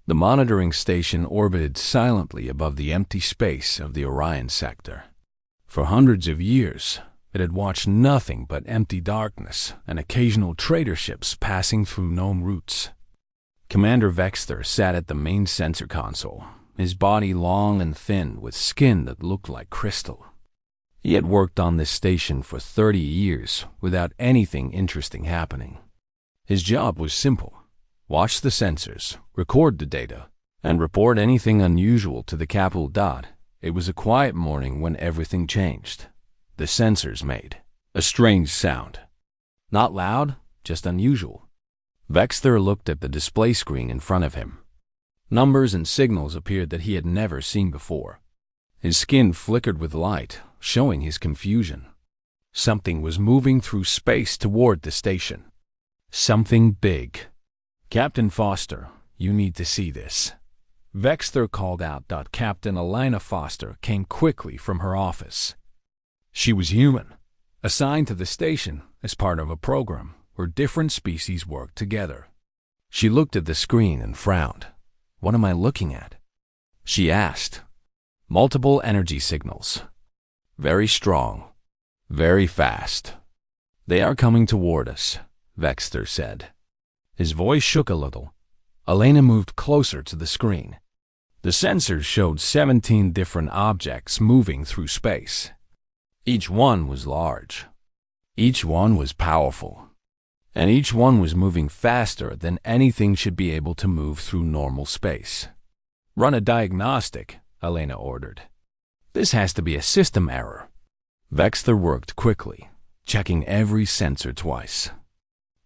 The monitoring station orbited silently above the empty space of the Orion sector. For hundreds of years, it had watched nothing but empty darkness and occasional trader ships passing through known routes. Commander Vexter sat at the main sensor console, his body long and thin with skin that looked like crystal. He had worked on this station for 30 years without anything interesting happening. His job was simple: watch the sensors, record the data, and report anything unusual to the capital dot. It was a quiet morning when everything changed. The sensors made a strange sound. Not loud, just unusual. Vexter looked at the display screen in front of him. Numbers and signals appeared that he had never seen before. His skin flickered with light, showing his confusion. Something was moving through space toward the station. Something big. "Captain Foster, you need to see this." Vexter called out. Captain Elena Foster came quickly from her office. She was human, assigned to the station as part of a program where different species worked together. She looked at the screen and frowned. "What am I looking at?" she asked. "Multiple energy signals. Very strong. Very fast. They are coming toward us," Vexter said. His voice shook a little. Elena moved closer to the screen. The sensors showed 17 different objects moving through space. Each one was large. Each one was powerful. And each one was moving faster than anything should be able to move through normal space. "Run a diagnostic," Elena ordered. "This has to be a system error." Vexter worked quickly, checking every sensor twice.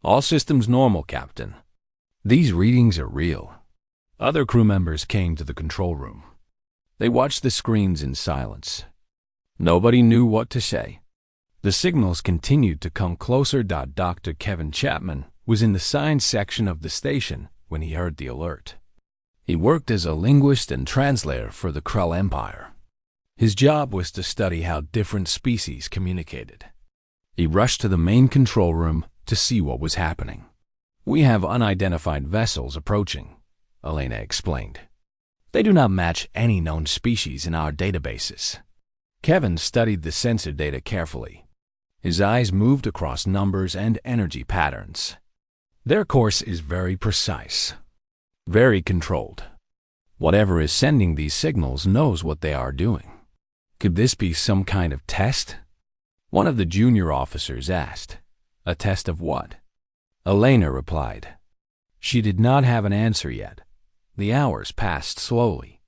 "All systems normal, Captain. These readings are real." Other crew members came to the control room. They watched the screens in silence. Nobody knew what to say. The signals continued to come closer. Dr. Kevin Chapman was in the science section of the station when he heard the alert. He worked as a linguist and translator for the Krell Empire. His job was to study how different species communicated. He rushed to the main control room to see what was happening. "We have unidentified vessels approaching," Elena explained. "They do not match any known species in our databases." Kevin studied the sensor data carefully. His eyes moved across numbers and energy patterns. "Their course is very precise, very controlled. Whatever is sending these signals knows what they are doing." "Could this be some kind of test?" one of the junior officers asked. "A test of what?" Elena replied. She did not have an answer yet. The hours passed slowly.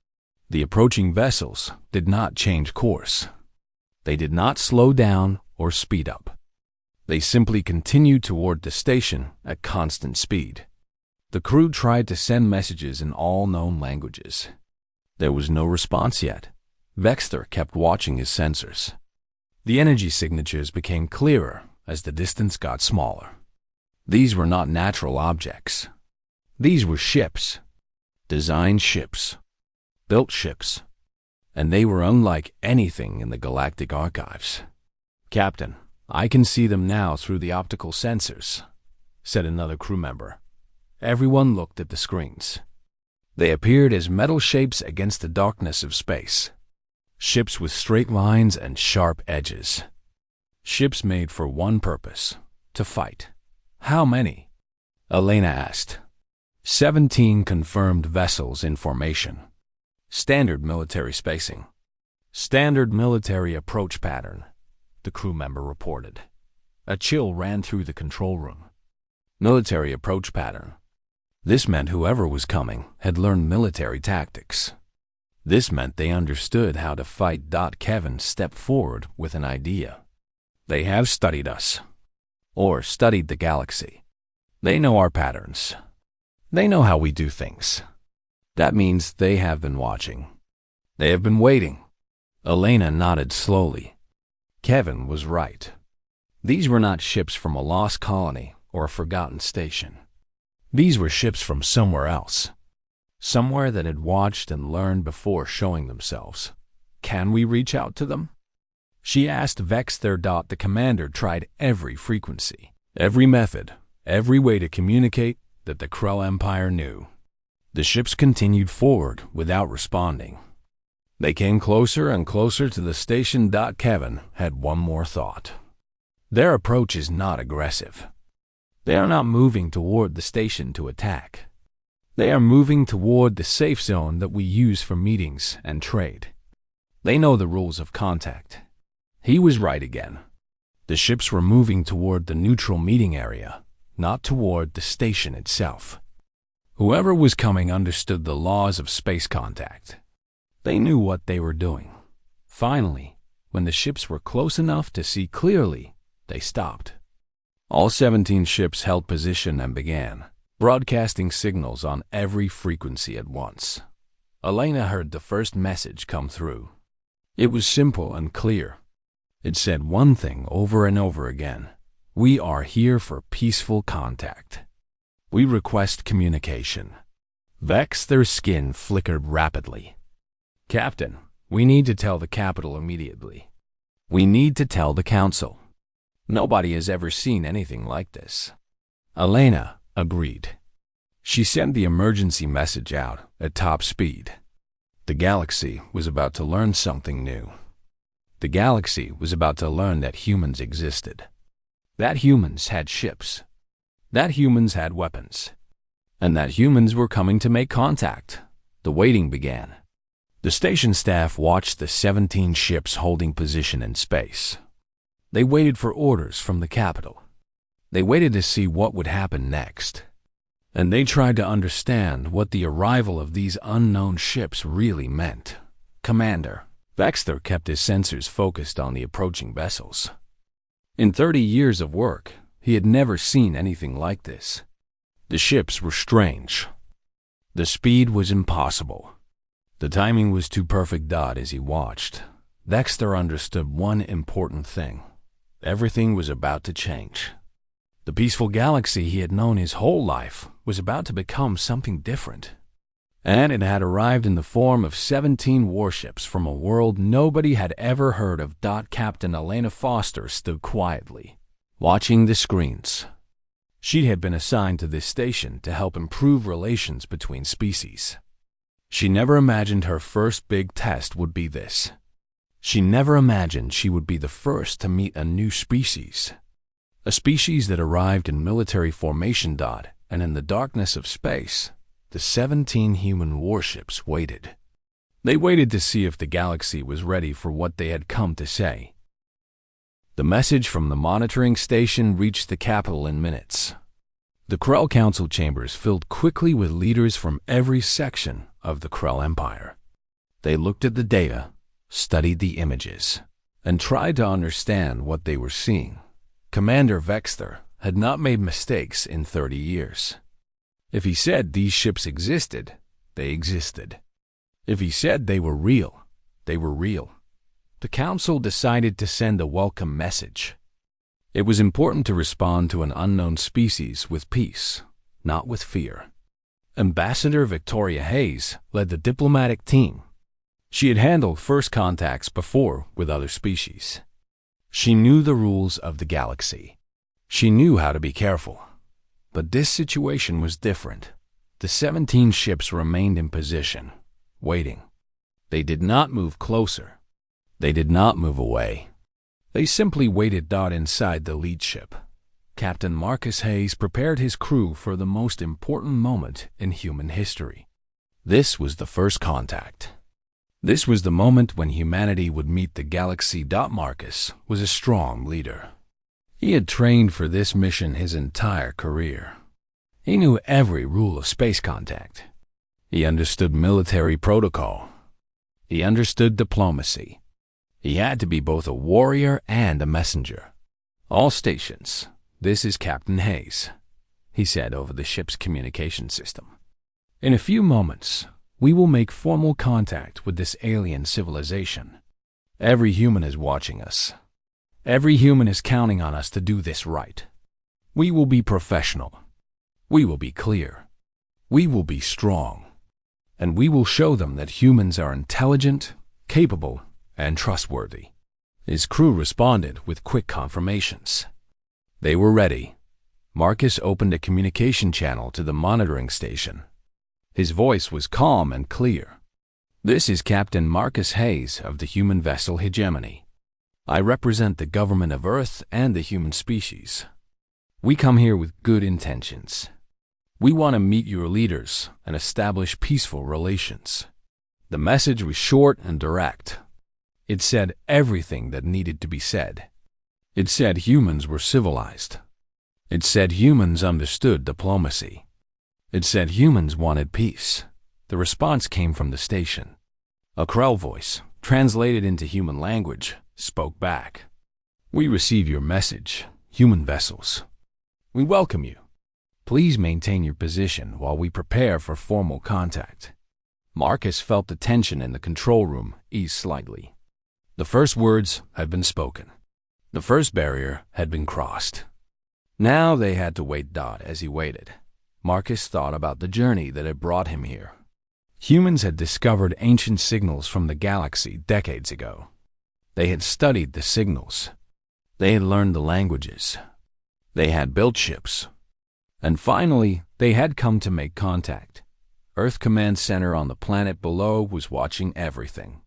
The approaching vessels did not change course. They did not slow down or speed up. They simply continued toward the station at constant speed. The crew tried to send messages in all known languages. There was no response yet. Vexter kept watching his sensors. The energy signatures became clearer as the distance got smaller. These were not natural objects. These were ships. Designed ships. Built ships. And they were unlike anything in the galactic archives. "Captain, I can see them now through the optical sensors," said another crew member. Everyone looked at the screens. They appeared as metal shapes against the darkness of space. Ships with straight lines and sharp edges. Ships made for one purpose: to fight. "How many?" Elena asked. 17 confirmed vessels in formation. Standard military spacing. Standard military approach pattern, the crew member reported. A chill ran through the control room. Military approach pattern. This meant whoever was coming had learned military tactics. This meant they understood how to fight. Kevin stepped forward with an idea. "They have studied us. Or studied the galaxy. They know our patterns. They know how we do things. That means they have been watching. They have been waiting." Elena nodded slowly. Kevin was right. These were not ships from a lost colony or a forgotten station. These were ships from somewhere else. Somewhere that had watched and learned before showing themselves. "Can we reach out to them?" she asked Vexter. The commander tried every frequency, every method, every way to communicate that the Krell Empire knew. The ships continued forward without responding. They came closer and closer to the station. Kevin had one more thought. Their approach is not aggressive. They are not moving toward the station to attack. They are moving toward the safe zone that we use for meetings and trade. They know the rules of contact. He was right again. The ships were moving toward the neutral meeting area, not toward the station itself. Whoever was coming understood the laws of space contact. They knew what they were doing. Finally, when the ships were close enough to see clearly, they stopped. All 17 ships held position and began broadcasting signals on every frequency at once. Elena heard the first message come through. It was simple and clear. It said one thing over and over again. We are here for peaceful contact. We request communication. Vex's skin flickered rapidly. Captain, we need to tell the capital immediately. We need to tell the council. Nobody has ever seen anything like this. Elena agreed. She sent the emergency message out at top speed. The galaxy was about to learn something new. The galaxy was about to learn that humans existed. That humans had ships. That humans had weapons. And that humans were coming to make contact. The waiting began. The station staff watched the 17 ships holding position in space. They waited for orders from the capital. They waited to see what would happen next. And they tried to understand what the arrival of these unknown ships really meant. Commander Vexter kept his sensors focused on the approaching vessels. In 30 years of work, he had never seen anything like this. The ships were strange. The speed was impossible. The timing was too perfect. As he watched, Vexter understood one important thing. Everything was about to change. The peaceful galaxy he had known his whole life was about to become something different. And it had arrived in the form of 17 warships from a world nobody had ever heard of. Captain Elena Foster stood quietly, watching the screens. She had been assigned to this station to help improve relations between species. She never imagined her first big test would be this. She never imagined she would be the first to meet a new species. A species that arrived in military formation. And in the darkness of space, the 17 human warships waited. They waited to see if the galaxy was ready for what they had come to say. The message from the monitoring station reached the capital in minutes. The Krell Council chambers filled quickly with leaders from every section of the Krell Empire. They looked at the data, studied the images, and tried to understand what they were seeing. Commander Vexter had not made mistakes in 30 years. If he said these ships existed, they existed. If he said they were real, they were real. The council decided to send a welcome message. It was important to respond to an unknown species with peace, not with fear. Ambassador Victoria Hayes led the diplomatic team. She had handled first contacts before with other species. She knew the rules of the galaxy. She knew how to be careful. But this situation was different. The 17 ships remained in position, waiting. They did not move closer. They did not move away. They simply waited. Inside the lead ship, Captain Marcus Hayes prepared his crew for the most important moment in human history. This was the first contact. This was the moment when humanity would meet the galaxy. Marcus was a strong leader. He had trained for this mission his entire career. He knew every rule of space contact. He understood military protocol. He understood diplomacy. He had to be both a warrior and a messenger. All stations, this is Captain Hayes, he said over the ship's communication system. In a few moments, we will make formal contact with this alien civilization. Every human is watching us. Every human is counting on us to do this right. We will be professional. We will be clear. We will be strong. And we will show them that humans are intelligent, capable, and trustworthy. His crew responded with quick confirmations. They were ready. Marcus opened a communication channel to the monitoring station. His voice was calm and clear. "This is Captain Marcus Hayes of the human vessel Hegemony. I represent the government of Earth and the human species. We come here with good intentions. We want to meet your leaders and establish peaceful relations." The message was short and direct. It said everything that needed to be said. It said humans were civilized. It said humans understood diplomacy. It said humans wanted peace. The response came from the station. A Krell voice, translated into human language, spoke back. "We receive your message, human vessels. We welcome you. Please maintain your position while we prepare for formal contact." Marcus felt the tension in the control room ease slightly. The first words had been spoken. The first barrier had been crossed. Now they had to wait. As he waited, Marcus thought about the journey that had brought him here. Humans had discovered ancient signals from the galaxy decades ago. They had studied the signals. They had learned the languages. They had built ships. And finally, they had come to make contact. Earth Command Center on the planet below was watching everything.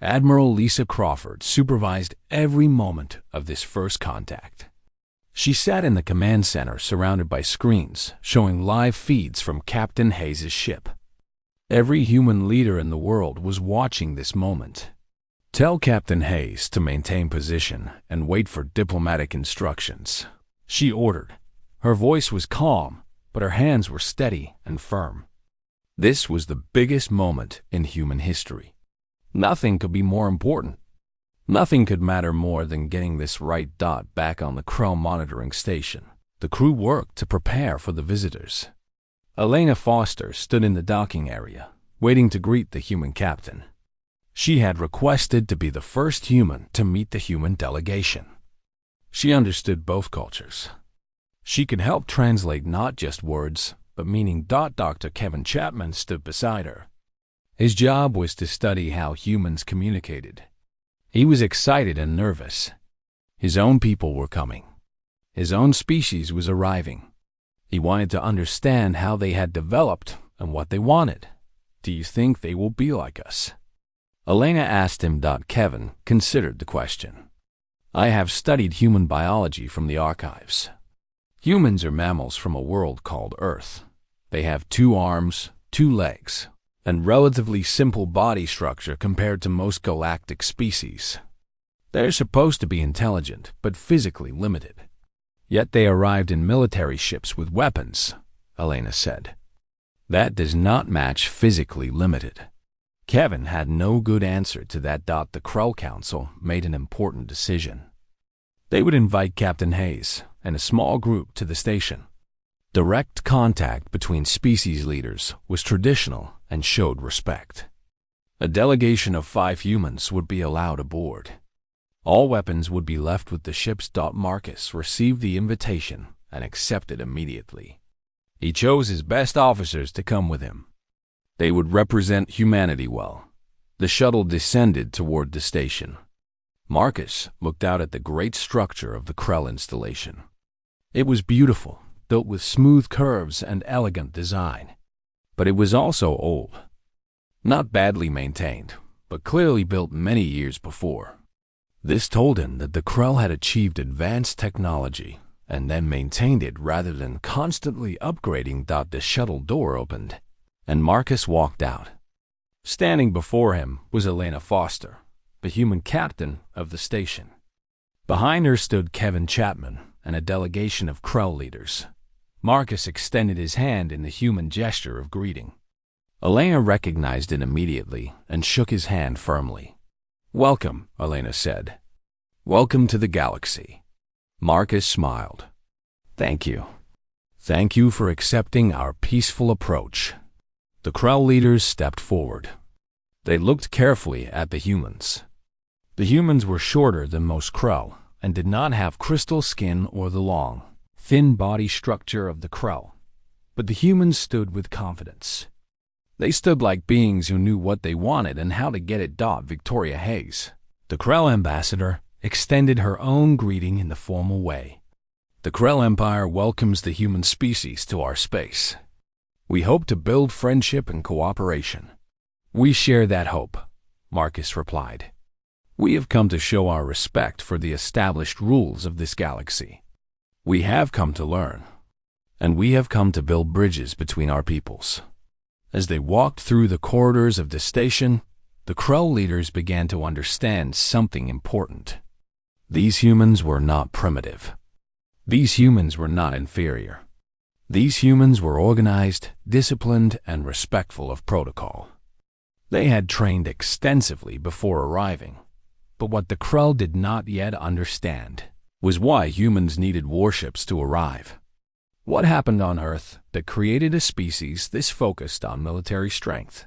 Admiral Lisa Crawford supervised every moment of this first contact. She sat in the command center surrounded by screens showing live feeds from Captain Hayes' ship. Every human leader in the world was watching this moment. "Tell Captain Hayes to maintain position and wait for diplomatic instructions," she ordered. Her voice was calm, but her hands were steady and firm. This was the biggest moment in human history. Nothing could be more important. Nothing could matter more than getting this right. Back on the Krell monitoring station, the crew worked to prepare for the visitors. Elena Foster stood in the docking area, waiting to greet the human captain. She had requested to be the first human to meet the human delegation. She understood both cultures. She could help translate not just words, but meaning. Dr. Kevin Chapman stood beside her. His job was to study how humans communicated. He was excited and nervous. His own people were coming. His own species was arriving. He wanted to understand how they had developed and what they wanted. "Do you think they will be like us?" Elena asked him. Kevin considered the question. "I have studied human biology from the archives. Humans are mammals from a world called Earth. They have 2 arms, 2 legs, and relatively simple body structure compared to most galactic species. They're supposed to be intelligent, but physically limited. Yet they arrived in military ships with weapons," Elena said. "That does not match physically limited." Kevin had no good answer to that. The Krell Council made an important decision. They would invite Captain Hayes and a small group to the station. Direct contact between species leaders was traditional and showed respect. A delegation of 5 humans would be allowed aboard. All weapons would be left with the ships. Marcus received the invitation and accepted immediately. He chose his best officers to come with him. They would represent humanity well. The shuttle descended toward the station. Marcus looked out at the great structure of the Krell installation. It was beautiful, built with smooth curves and elegant design. But it was also old. Not badly maintained, but clearly built many years before. This told him that the Krell had achieved advanced technology and then maintained it rather than constantly upgrading. The shuttle door opened, and Marcus walked out. Standing before him was Elena Foster, the human captain of the station. Behind her stood Kevin Chapman and a delegation of Krell leaders. Marcus extended his hand in the human gesture of greeting. Elena recognized it immediately and shook his hand firmly. "Welcome," Elena said. "Welcome to the galaxy." Marcus smiled. "Thank you. Thank you for accepting our peaceful approach." The Krell leaders stepped forward. They looked carefully at the humans. The humans were shorter than most Krell and did not have crystal skin or the long, thin body structure of the Krell. But the humans stood with confidence. They stood like beings who knew what they wanted and how to get it. Victoria Hayes, the Krell ambassador, extended her own greeting in the formal way. "The Krell Empire welcomes the human species to our space. We hope to build friendship and cooperation." "We share that hope," Marcus replied. "We have come to show our respect for the established rules of this galaxy. We have come to learn, and we have come to build bridges between our peoples." As they walked through the corridors of the station, the Crow leaders began to understand something important. These humans were not primitive. These humans were not inferior. These humans were organized, disciplined, and respectful of protocol. They had trained extensively before arriving, but what the Crow did not yet understand was why humans needed warships to arrive. What happened on Earth that created a species this focused on military strength?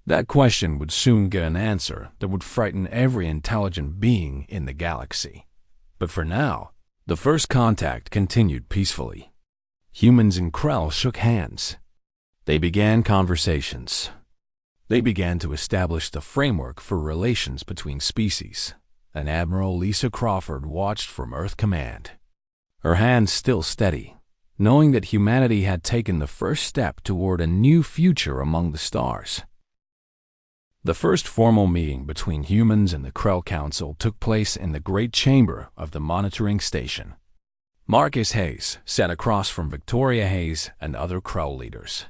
That question would soon get an answer that would frighten every intelligent being in the galaxy. But for now, the first contact continued peacefully. Humans and Krell shook hands. They began conversations. They began to establish the framework for relations between species, and Admiral Lisa Crawford watched from Earth Command, her hands still steady, knowing that humanity had taken the first step toward a new future among the stars. The first formal meeting between humans and the Krell Council took place in the Great Chamber of the monitoring station. Marcus Hayes sat across from Victoria Hayes and other Krell leaders.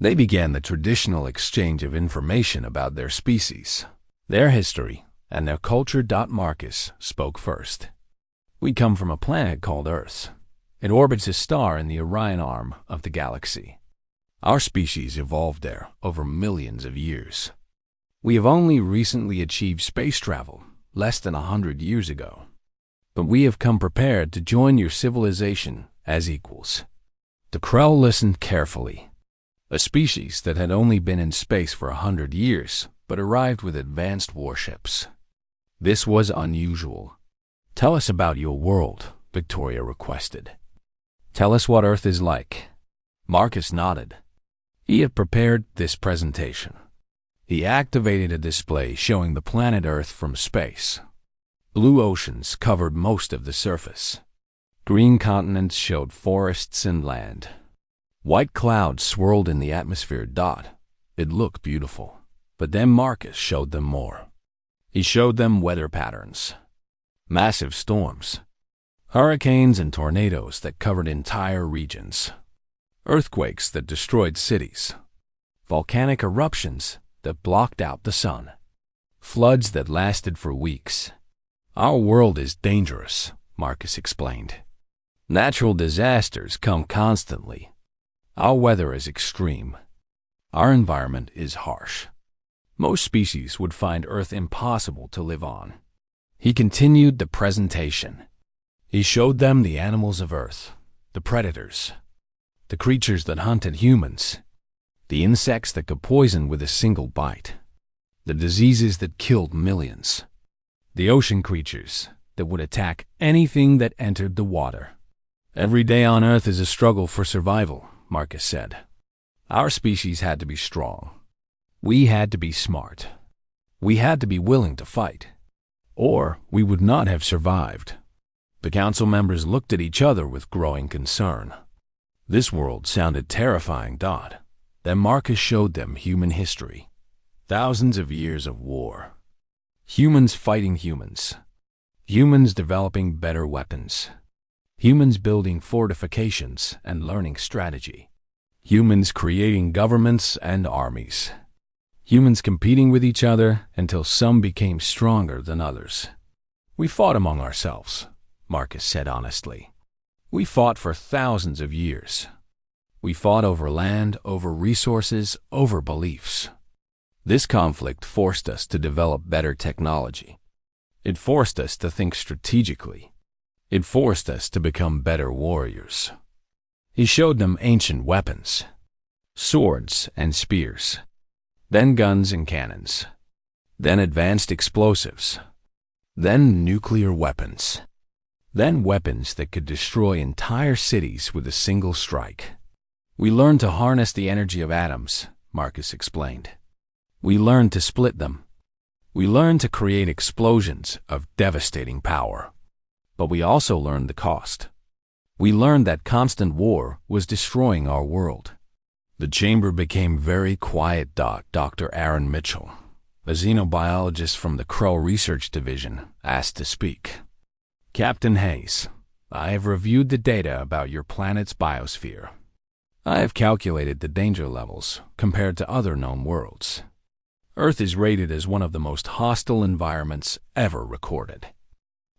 They began the traditional exchange of information about their species, their history, and their culture. Marcus spoke first. "We come from a planet called Earth. It orbits a star in the Orion arm of the galaxy. Our species evolved there over millions of years. We have only recently achieved space travel, less than 100 years ago. But we have come prepared to join your civilization as equals." The Krell listened carefully. A species that had only been in space for 100 years, but arrived with advanced warships. This was unusual. "Tell us about your world," Victoria requested. "Tell us what Earth is like." Marcus nodded. He had prepared this presentation. He activated a display showing the planet Earth from space. Blue oceans covered most of the surface. Green continents showed forests and land. White clouds swirled in the atmosphere. It looked beautiful. But then Marcus showed them more. He showed them weather patterns. Massive storms. Hurricanes and tornadoes that covered entire regions. Earthquakes that destroyed cities. Volcanic eruptions that blocked out the sun. Floods that lasted for weeks. "Our world is dangerous," Marcus explained. "Natural disasters come constantly. Our weather is extreme. Our environment is harsh. Most species would find Earth impossible to live on." He continued the presentation. He showed them the animals of Earth, the predators, the creatures that hunted humans, the insects that could poison with a single bite, the diseases that killed millions, the ocean creatures that would attack anything that entered the water. "Every day on Earth is a struggle for survival," Marcus said. "Our species had to be strong. We had to be smart. We had to be willing to fight, or we would not have survived." The council members looked at each other with growing concern. This world sounded terrifying. Then Marcus showed them human history. Thousands of years of war. Humans fighting humans. Humans developing better weapons. Humans building fortifications and learning strategy. Humans creating governments and armies. Humans competing with each other until some became stronger than others. "We fought among ourselves," Marcus said honestly. "We fought for thousands of years. We fought over land, over resources, over beliefs. This conflict forced us to develop better technology. It forced us to think strategically. It forced us to become better warriors." He showed them ancient weapons, swords and spears, then guns and cannons, then advanced explosives, then nuclear weapons, then weapons that could destroy entire cities with a single strike. "We learned to harness the energy of atoms," Marcus explained. "We learned to split them. We learned to create explosions of devastating power. But we also learned the cost. We learned that constant war was destroying our world. The chamber became very quiet. Dr. Aaron Mitchell, a xenobiologist from the Crow Research Division, asked to speak. Captain Hayes, I have reviewed the data about your planet's biosphere. I have calculated the danger levels compared to other known worlds. Earth is rated as one of the most hostile environments ever recorded.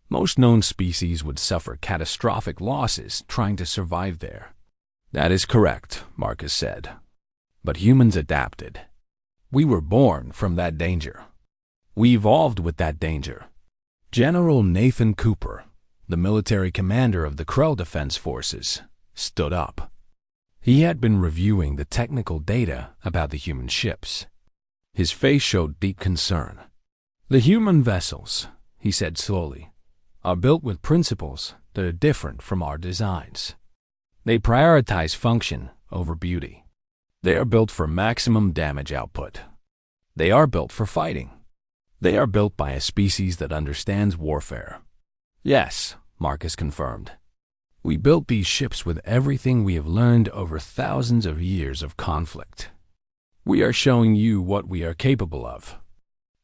Most known species would suffer catastrophic losses trying to survive there. That is correct, Marcus said. But humans adapted. We were born from that danger. We evolved with that danger. General Nathan Cooper, the military commander of the Krell Defense Forces, stood up. He had been reviewing the technical data about the human ships. His face showed deep concern. The human vessels, he said slowly, are built with principles that are different from our designs. They prioritize function over beauty. They are built for maximum damage output. They are built for fighting. They are built by a species that understands warfare. Yes, Marcus confirmed. We built these ships with everything we have learned over thousands of years of conflict. We are showing you what we are capable of.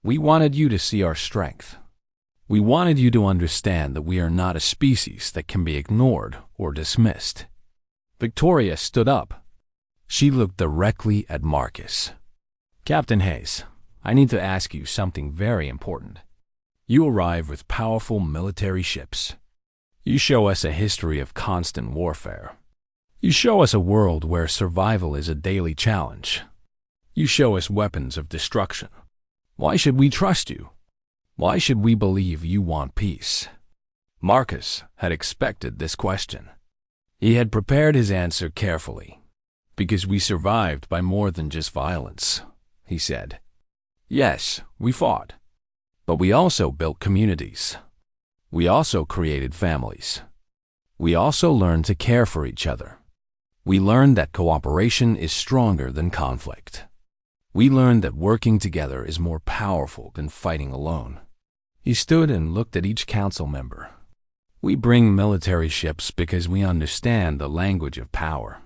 We wanted you to see our strength. We wanted you to understand that we are not a species that can be ignored or dismissed. Victoria stood up. She looked directly at Marcus. Captain Hayes, I need to ask you something very important. You arrive with powerful military ships. You show us a history of constant warfare. You show us a world where survival is a daily challenge. You show us weapons of destruction. Why should we trust you? Why should we believe you want peace? Marcus had expected this question. He had prepared his answer carefully. Because we survived by more than just violence, he said. Yes, we fought. But we also built communities. We also created families. We also learned to care for each other. We learned that cooperation is stronger than conflict. We learned that working together is more powerful than fighting alone. He stood and looked at each council member. We bring military ships because we understand the language of power.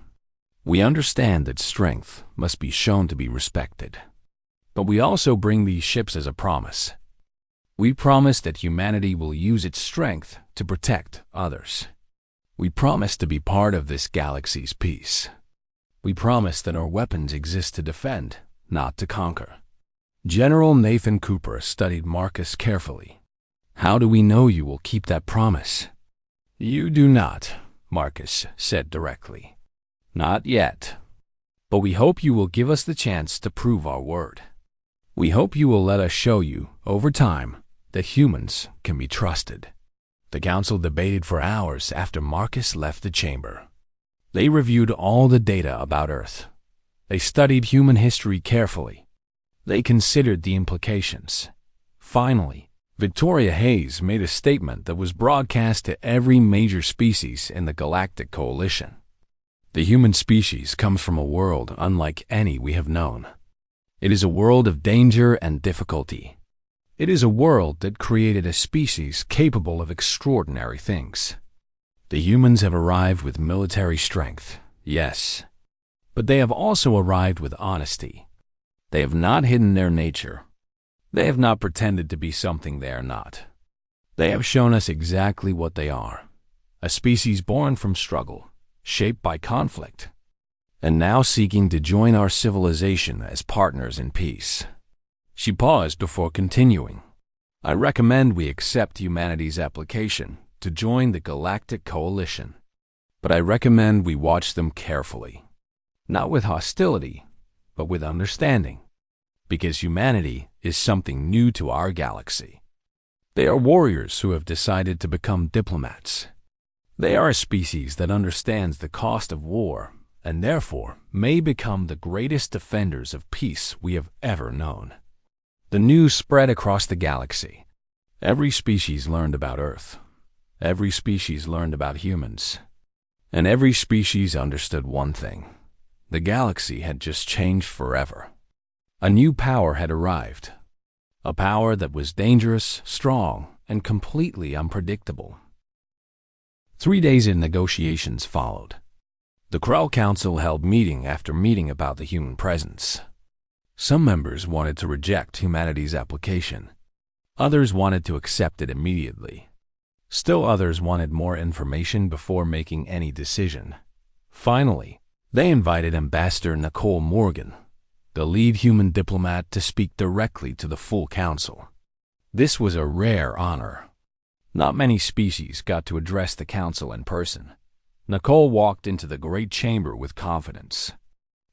We understand that strength must be shown to be respected. But we also bring these ships as a promise. We promise that humanity will use its strength to protect others. We promise to be part of this galaxy's peace. We promise that our weapons exist to defend, not to conquer. General Nathan Cooper studied Marcus carefully. How do we know you will keep that promise? You do not, Marcus said directly. Not yet. But we hope you will give us the chance to prove our word. We hope you will let us show you, over time, that humans can be trusted. The council debated for hours after Marcus left the chamber. They reviewed all the data about Earth. They studied human history carefully. They considered the implications. Finally, Victoria Hayes made a statement that was broadcast to every major species in the Galactic Coalition. The human species comes from a world unlike any we have known. It is a world of danger and difficulty. It is a world that created a species capable of extraordinary things. The humans have arrived with military strength, yes, but they have also arrived with honesty. They have not hidden their nature. They have not pretended to be something they are not. They have shown us exactly what they are, a species born from struggle, shaped by conflict, and now seeking to join our civilization as partners in peace. She paused before continuing. I recommend we accept humanity's application to join the Galactic Coalition, but I recommend we watch them carefully, not with hostility, but with understanding, because humanity is something new to our galaxy. They are warriors who have decided to become diplomats. They are a species that understands the cost of war and therefore may become the greatest defenders of peace we have ever known. The news spread across the galaxy. Every species learned about Earth. Every species learned about humans. And every species understood one thing. The galaxy had just changed forever. A new power had arrived. A power that was dangerous, strong, and completely unpredictable. 3 days of negotiations followed. The Krell Council held meeting after meeting about the human presence. Some members wanted to reject humanity's application. Others wanted to accept it immediately. Still others wanted more information before making any decision. Finally, they invited Ambassador Nicole Morgan, the lead human diplomat, to speak directly to the full council. This was a rare honor. Not many species got to address the council in person. Nicole walked into the great chamber with confidence.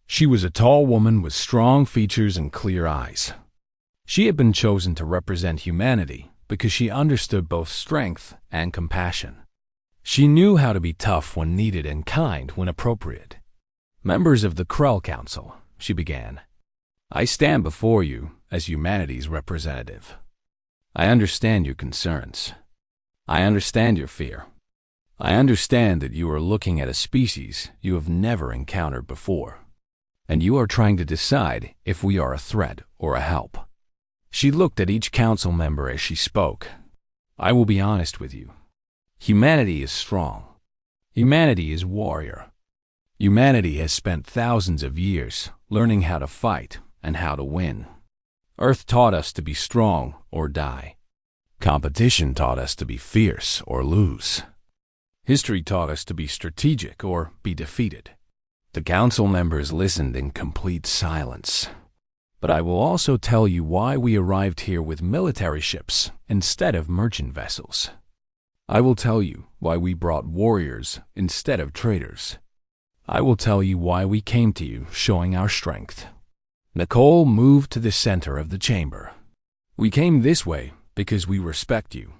She was a tall woman with strong features and clear eyes. She had been chosen to represent humanity because she understood both strength and compassion. She knew how to be tough when needed and kind when appropriate. "Members of the Krell Council," she began, "I stand before you as humanity's representative. I understand your concerns. I understand your fear. I understand that you are looking at a species you have never encountered before, and you are trying to decide if we are a threat or a help." She looked at each council member as she spoke. "I will be honest with you. Humanity is strong. Humanity is warrior. Humanity has spent thousands of years learning how to fight and how to win. Earth taught us to be strong or die. Competition taught us to be fierce or lose. History taught us to be strategic or be defeated." The council members listened in complete silence. "But I will also tell you why we arrived here with military ships instead of merchant vessels. I will tell you why we brought warriors instead of traders. I will tell you why we came to you showing our strength." Nicole moved to the center of the chamber. "We came this way because we respect you.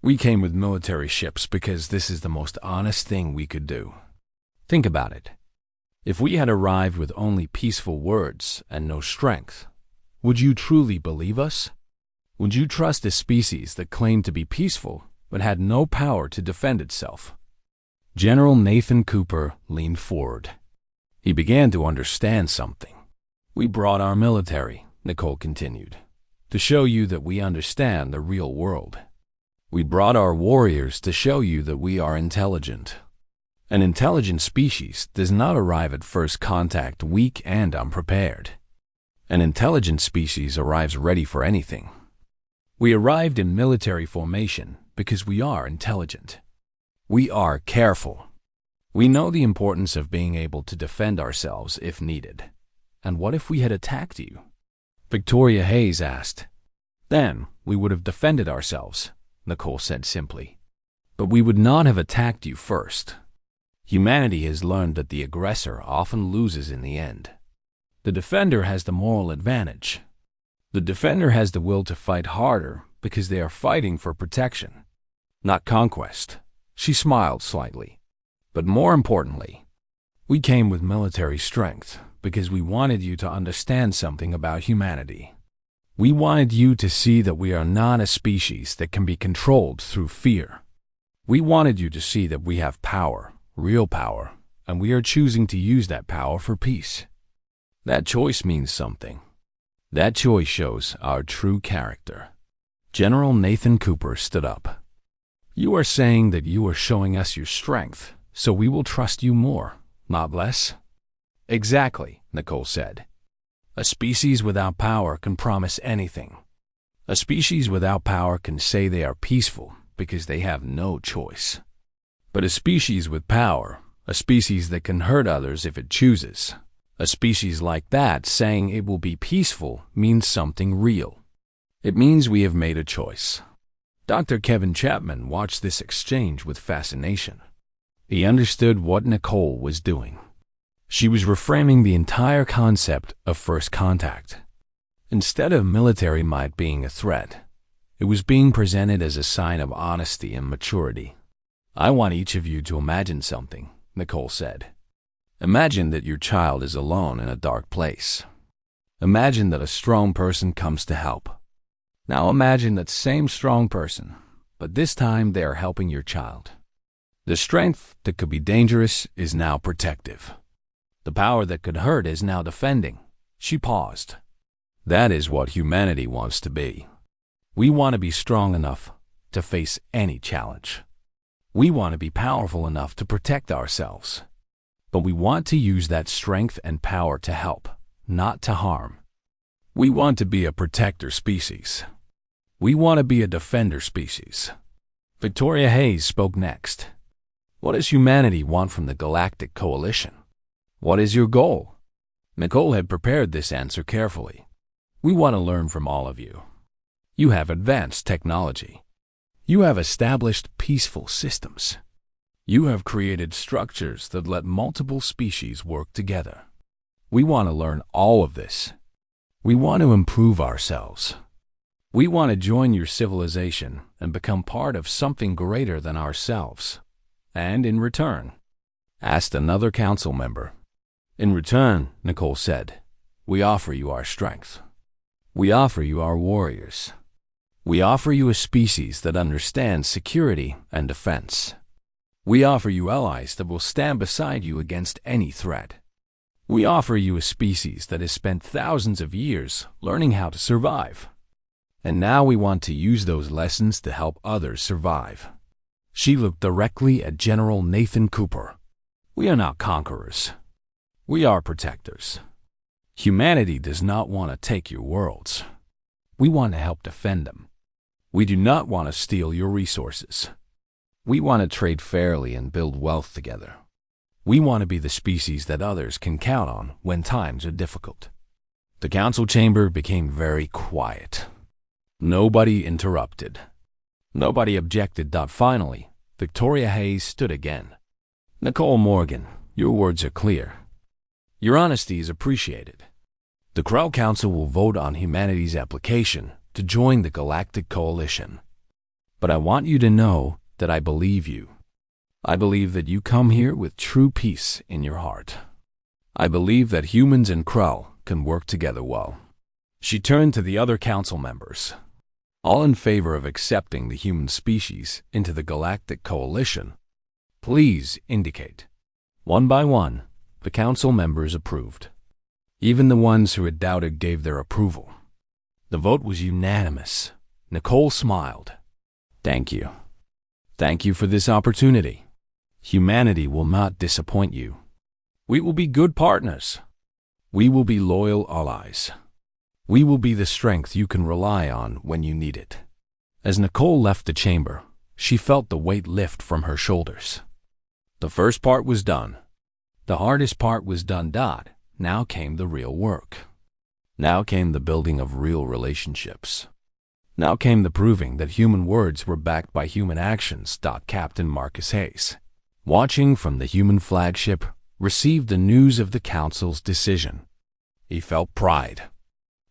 We came with military ships because this is the most honest thing we could do. Think about it. If we had arrived with only peaceful words and no strength, would you truly believe us? Would you trust a species that claimed to be peaceful but had no power to defend itself?" General Nathan Cooper leaned forward. He began to understand something. "We brought our military," Nicole continued, "to show you that we understand the real world. We brought our warriors to show you that we are intelligent. An intelligent species does not arrive at first contact weak and unprepared. An intelligent species arrives ready for anything. We arrived in military formation because we are intelligent. We are careful. We know the importance of being able to defend ourselves if needed. And what if we had attacked you?" Victoria Hayes asked. "Then we would have defended ourselves," Nicole said simply. "But we would not have attacked you first. Humanity has learned that the aggressor often loses in the end. The defender has the moral advantage. The defender has the will to fight harder because they are fighting for protection, not conquest." She smiled slightly. "But more importantly, we came with military strength because we wanted you to understand something about humanity. We wanted you to see that we are not a species that can be controlled through fear. We wanted you to see that we have power, real power, and we are choosing to use that power for peace. That choice means something. That choice shows our true character." General Nathan Cooper stood up. "You are saying that you are showing us your strength, so we will trust you more, not less?" "Exactly," Nicole said. "A species without power can promise anything. A species without power can say they are peaceful because they have no choice. But a species with power, a species that can hurt others if it chooses, a species like that saying it will be peaceful means something real. It means we have made a choice." Dr. Kevin Chapman watched this exchange with fascination. He understood what Nicole was doing. She was reframing the entire concept of first contact. Instead of military might being a threat, it was being presented as a sign of honesty and maturity. "I want each of you to imagine something," Nicole said. "Imagine that your child is alone in a dark place. Imagine that a strong person comes to help. Now imagine that same strong person, but this time they are helping your child. The strength that could be dangerous is now protective. The power that could hurt is now defending." She paused. "That is what humanity wants to be. We want to be strong enough to face any challenge. We want to be powerful enough to protect ourselves. But we want to use that strength and power to help, not to harm. We want to be a protector species. We want to be a defender species. Victoria Hayes spoke next. What does humanity want from the Galactic Coalition? What is your goal? Nicole had prepared this answer carefully. We want to learn from all of you. You have advanced technology. You have established peaceful systems. You have created structures that let multiple species work together. We want to learn all of this. We want to improve ourselves. We want to join your civilization and become part of something greater than ourselves. And in return, asked another council member. In return, Nicole said, we offer you our strength. We offer you our warriors. We offer you a species that understands security and defense. We offer you allies that will stand beside you against any threat. We offer you a species that has spent thousands of years learning how to survive. And now we want to use those lessons to help others survive. She looked directly at General Nathan Cooper. We are not conquerors. We are protectors. Humanity does not want to take your worlds. We want to help defend them. We do not want to steal your resources. We want to trade fairly and build wealth together. We want to be the species that others can count on when times are difficult. The council chamber became very quiet. Nobody interrupted. Nobody objected. Finally, Victoria Hayes stood again. Nicole Morgan, your words are clear. Your honesty is appreciated. The Krell Council will vote on humanity's application to join the Galactic Coalition. But I want you to know that I believe you. I believe that you come here with true peace in your heart. I believe that humans and Krell can work together well. She turned to the other council members. All in favor of accepting the human species into the Galactic Coalition, please indicate. One by one, the council members approved. Even the ones who had doubted gave their approval. The vote was unanimous. Nicole smiled. Thank you. Thank you for this opportunity. Humanity will not disappoint you. We will be good partners. We will be loyal allies. We will be the strength you can rely on when you need it. As Nicole left the chamber, she felt the weight lift from her shoulders. The first part was done. The hardest part was done. Now came the real work. Now came the building of real relationships. Now came the proving that human words were backed by human actions. Captain Marcus Hayes, watching from the human flagship, received the news of the council's decision. He felt pride.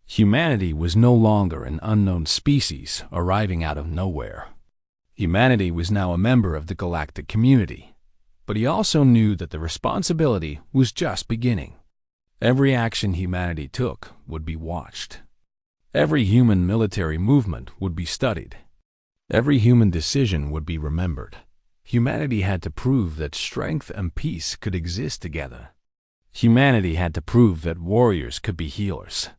Humanity was no longer an unknown species arriving out of nowhere. Humanity was now a member of the galactic community, but he also knew that the responsibility was just beginning. Every action humanity took would be watched. Every human military movement would be studied. Every human decision would be remembered. Humanity had to prove that strength and peace could exist together. Humanity had to prove that warriors could be healers.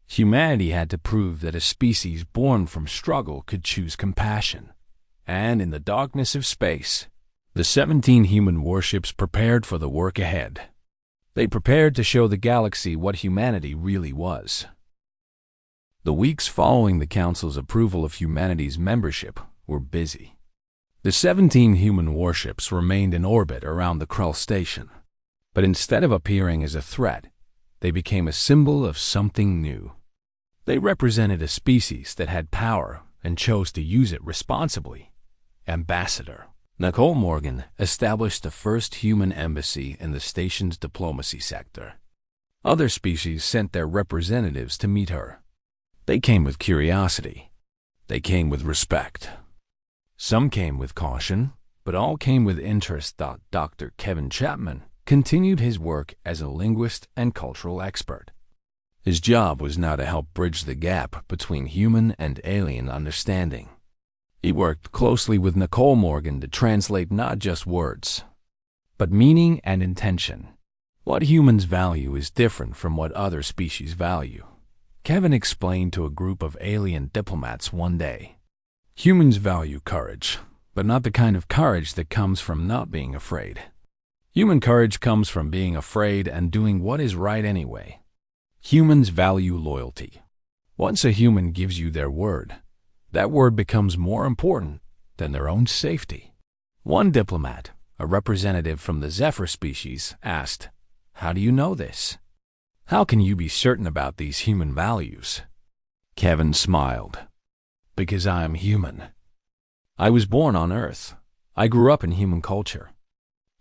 Humanity had to prove that a species born from struggle could choose compassion. And in the darkness of space, the 17 human warships prepared for the work ahead. They prepared to show the galaxy what humanity really was. The weeks following the Council's approval of humanity's membership were busy. The 17 human warships remained in orbit around the Krell station, but instead of appearing as a threat, they became a symbol of something new. They represented a species that had power and chose to use it responsibly. Ambassador Nicole Morgan established the first human embassy in the station's diplomacy sector. Other species sent their representatives to meet her. They came with curiosity. They came with respect. Some came with caution, but all came with interest. Dr. Kevin Chapman continued his work as a linguist and cultural expert. His job was now to help bridge the gap between human and alien understanding. He worked closely with Nicole Morgan to translate not just words, but meaning and intention. What humans value is different from what other species value, Kevin explained to a group of alien diplomats one day. Humans value courage, but not the kind of courage that comes from not being afraid. Human courage comes from being afraid and doing what is right anyway. Humans value loyalty. Once a human gives you their word, that word becomes more important than their own safety. One diplomat, a representative from the Zephyr species, asked, "How do you know this? How can you be certain about these human values?" Kevin smiled. "Because I am human. I was born on Earth. I grew up in human culture.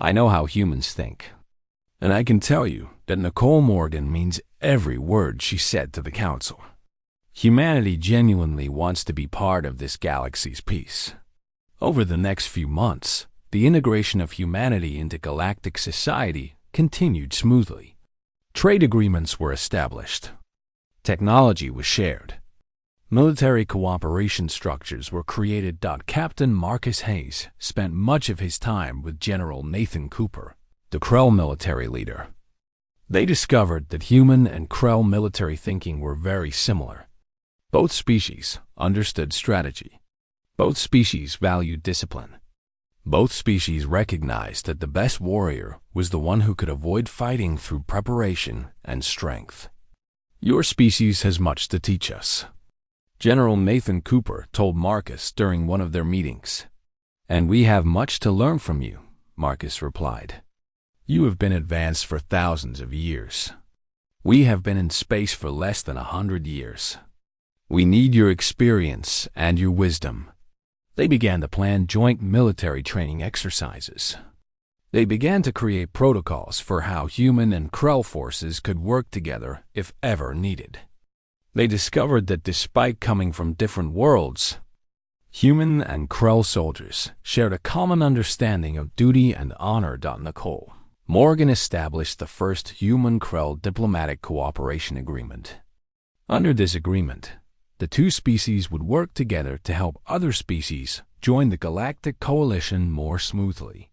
I know how humans think. And I can tell you that Nicole Morgan means every word she said to the Council. Humanity genuinely wants to be part of this galaxy's peace." Over the next few months, the integration of humanity into galactic society continued smoothly. Trade agreements were established. Technology was shared. Military cooperation structures were created. Captain Marcus Hayes spent much of his time with General Nathan Cooper, the Krell military leader. They discovered that human and Krell military thinking were very similar. Both species understood strategy. Both species valued discipline. Both species recognized that the best warrior was the one who could avoid fighting through preparation and strength. "Your species has much to teach us," General Nathan Cooper told Marcus during one of their meetings. "And we have much to learn from you," Marcus replied. "You have been advanced for thousands of years. We have been in space for less than 100 years. We need your experience and your wisdom." They began to plan joint military training exercises. They began to create protocols for how human and Krell forces could work together if ever needed. They discovered that despite coming from different worlds, human and Krell soldiers shared a common understanding of duty and honor. Nicole Morgan established the first human-Krell diplomatic cooperation agreement. Under this agreement, the two species would work together to help other species join the Galactic Coalition more smoothly.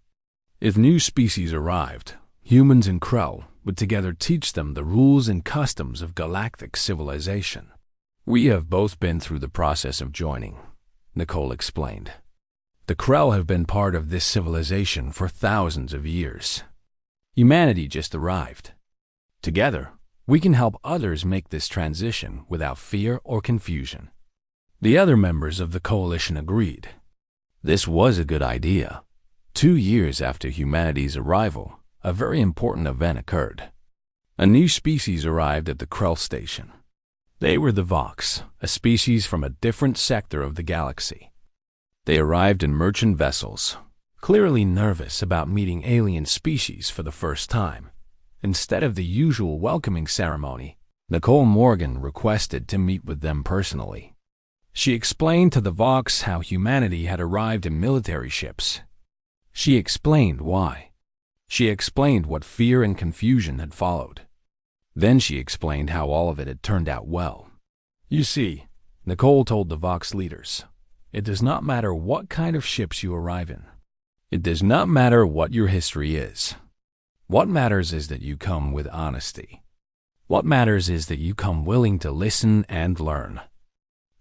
If new species arrived, humans and Krell would together teach them the rules and customs of galactic civilization. "We have both been through the process of joining," Nicole explained. "The Krell have been part of this civilization for thousands of years. Humanity just arrived. Together, we can help others make this transition without fear or confusion." The other members of the coalition agreed. This was a good idea. 2 years after humanity's arrival, a very important event occurred. A new species arrived at the Krell station. They were the Vox, a species from a different sector of the galaxy. They arrived in merchant vessels, clearly nervous about meeting alien species for the first time. Instead of the usual welcoming ceremony, Nicole Morgan requested to meet with them personally. She explained to the Vox how humanity had arrived in military ships. She explained why. She explained what fear and confusion had followed. Then she explained how all of it had turned out well. "You see," Nicole told the Vox leaders, "it does not matter what kind of ships you arrive in. It does not matter what your history is. What matters is that you come with honesty. What matters is that you come willing to listen and learn.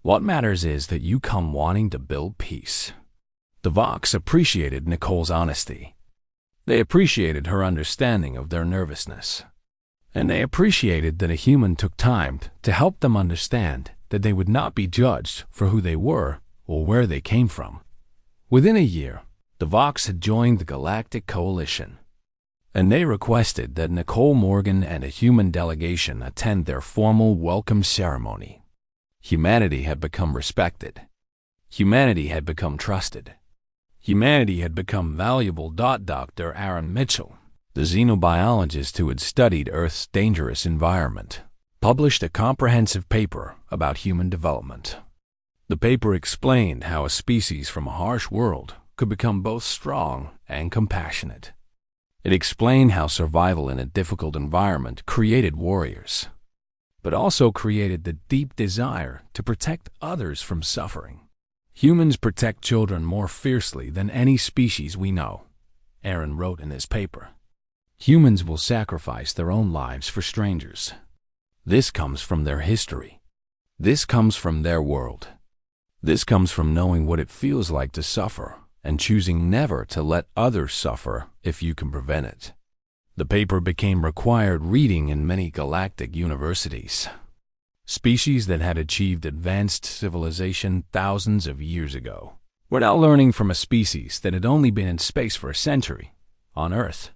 What matters is that you come wanting to build peace." The Vox appreciated Nicole's honesty. They appreciated her understanding of their nervousness. And they appreciated that a human took time to help them understand that they would not be judged for who they were or where they came from. Within a year, the Vox had joined the Galactic Coalition, and they requested that Nicole Morgan and a human delegation attend their formal welcome ceremony. Humanity had become respected. Humanity had become trusted. Humanity had become valuable. Dr. Aaron Mitchell, the xenobiologist who had studied Earth's dangerous environment, published a comprehensive paper about human development. The paper explained how a species from a harsh world could become both strong and compassionate. It explained how survival in a difficult environment created warriors, but also created the deep desire to protect others from suffering. "Humans protect children more fiercely than any species we know," Aaron wrote in his paper. "Humans will sacrifice their own lives for strangers. This comes from their history. This comes from their world. This comes from knowing what it feels like to suffer and choosing never to let others suffer if you can prevent it. The paper became required reading in many galactic universities. Species that had achieved advanced civilization thousands of years ago were now learning from a species that had only been in space for a century, on Earth.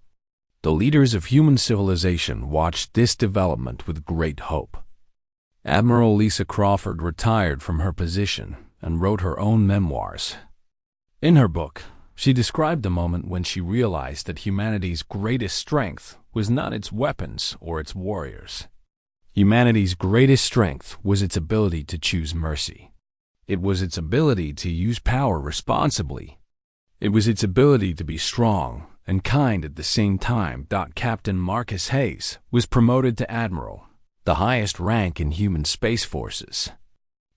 The leaders of human civilization watched this development with great hope. Admiral Lisa Crawford retired from her position and wrote her own memoirs. In her book, she described the moment when she realized that humanity's greatest strength was not its weapons or its warriors. Humanity's greatest strength was its ability to choose mercy. It was its ability to use power responsibly. It was its ability to be strong and kind at the same time. Captain Marcus Hayes was promoted to admiral, the highest rank in human space forces.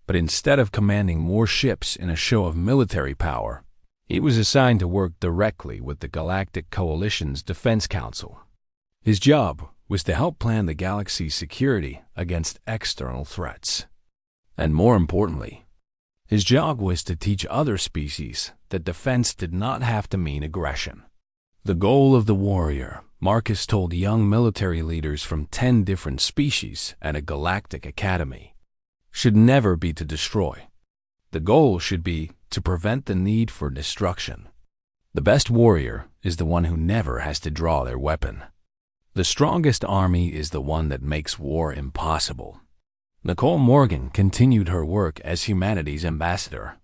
But instead of commanding more ships in a show of military power, he was assigned to work directly with the Galactic Coalition's Defense Council. His job was to help plan the galaxy's security against external threats. And more importantly, his job was to teach other species that defense did not have to mean aggression. The goal of the warrior, Marcus told young military leaders from 10 different species at a galactic academy, should never be to destroy. The goal should be to prevent the need for destruction. The best warrior is the one who never has to draw their weapon. The strongest army is the one that makes war impossible. Nicole Morgan continued her work as humanity's ambassador.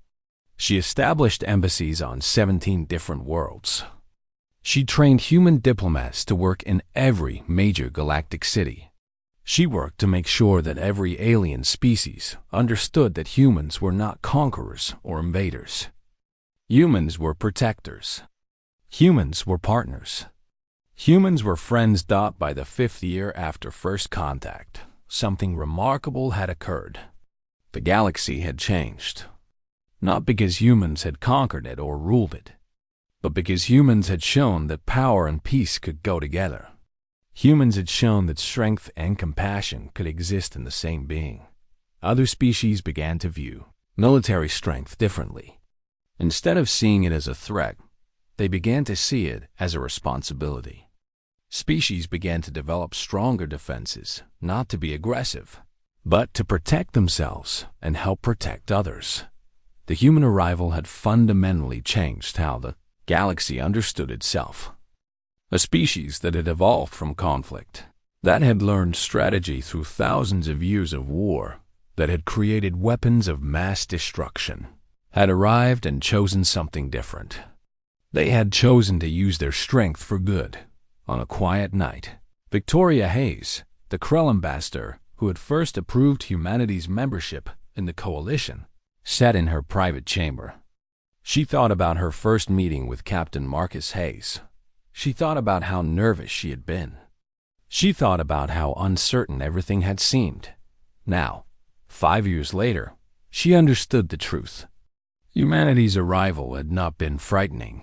She established embassies on 17 different worlds. She trained human diplomats to work in every major galactic city. She worked to make sure that every alien species understood that humans were not conquerors or invaders. Humans were protectors. Humans were partners. Humans were friends. By the 5th year after first contact, something remarkable had occurred. The galaxy had changed. Not because humans had conquered it or ruled it, but because humans had shown that power and peace could go together. Humans had shown that strength and compassion could exist in the same being. Other species began to view military strength differently. Instead of seeing it as a threat, they began to see it as a responsibility. Species began to develop stronger defenses, not to be aggressive, but to protect themselves and help protect others. The human arrival had fundamentally changed how the galaxy understood itself. A species that had evolved from conflict, that had learned strategy through thousands of years of war, that had created weapons of mass destruction, had arrived and chosen something different. They had chosen to use their strength for good. On a quiet night, Victoria Hayes, the Krell ambassador who had first approved humanity's membership in the coalition, sat in her private chamber. She thought about her first meeting with Captain Marcus Hayes. She thought about how nervous she had been. She thought about how uncertain everything had seemed. Now, 5 years later, she understood the truth. Humanity's arrival had not been frightening.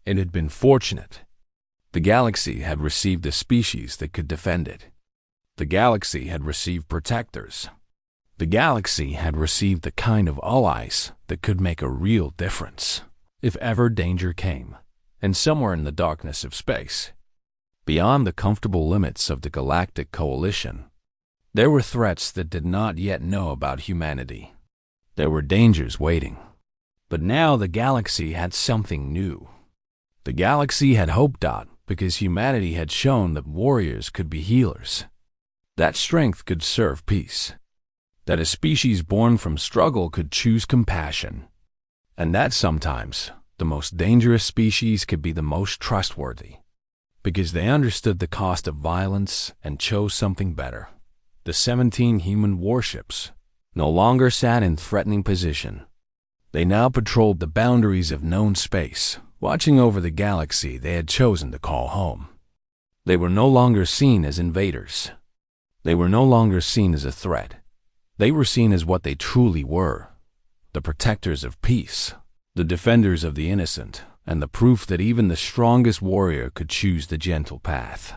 It had been fortunate. The galaxy had received a species that could defend it. The galaxy had received protectors. The galaxy had received the kind of allies that could make a real difference if ever danger came. And somewhere in the darkness of space, beyond the comfortable limits of the Galactic Coalition, there were threats that did not yet know about humanity. There were dangers waiting. But now the galaxy had something new. The galaxy had hope. Because humanity had shown that warriors could be healers, that strength could serve peace, that a species born from struggle could choose compassion, and that sometimes the most dangerous species could be the most trustworthy, because they understood the cost of violence and chose something better. The 17 human warships no longer sat in threatening position. They now patrolled the boundaries of known space, watching over the galaxy they had chosen to call home. They were no longer seen as invaders. They were no longer seen as a threat. They were seen as what they truly were: the protectors of peace, the defenders of the innocent, and the proof that even the strongest warrior could choose the gentle path.